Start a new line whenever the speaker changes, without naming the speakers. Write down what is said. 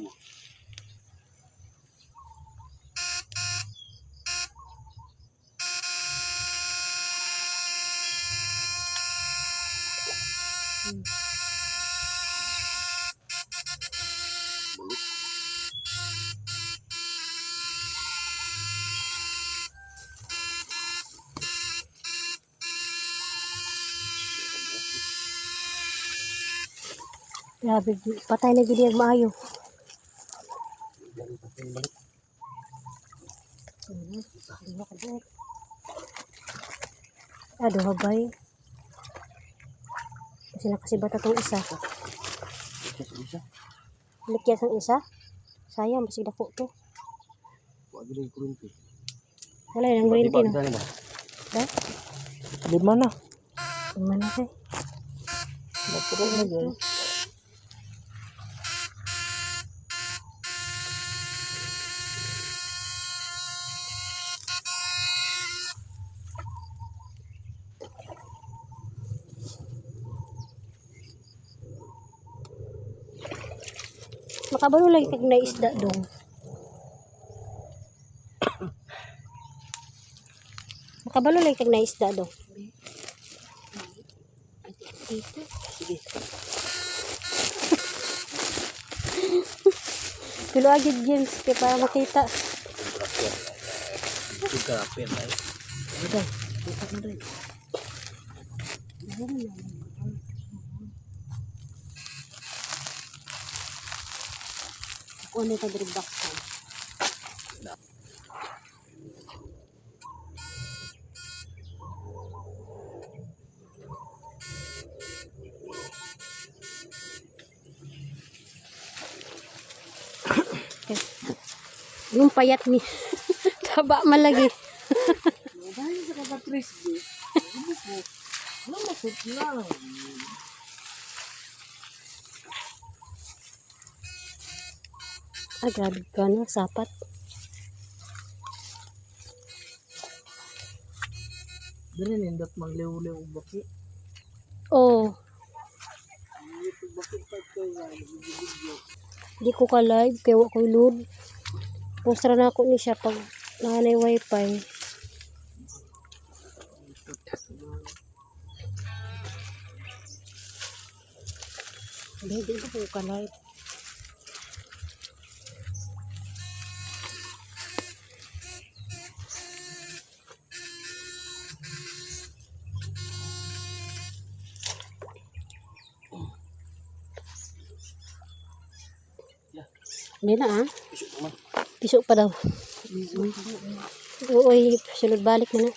mo.
Grabe, patay na gid maayo. Aduh, habay. Kasi nakasibata tong isa. Likyas ang isa. Sayang, masig dako to. Wala yung green tea na. Da?
Lima na.
Lima na kay.
Napurong na dyan.
Makabalo lagi kag naisda dong. Makabalo lagi kag naisda dong. Dito.
Sige.
Pilo agad James kaya para makita.
Grabe na eh.
Ayan. Kita mo rin. Ako na ito box ka. Yung payat ni taba malagi.
Dahil sa kapatris di. Ano masut lang.
Grabe ka no, sapat.
Dali nindot magliw-liw baki.
Oh. Di ko ka live kaya wako load. Postra na ako ni siya pag nanay wifi. Hindi ko ka live. Hindi na Piso pa daw. Oo, sulod balik na na.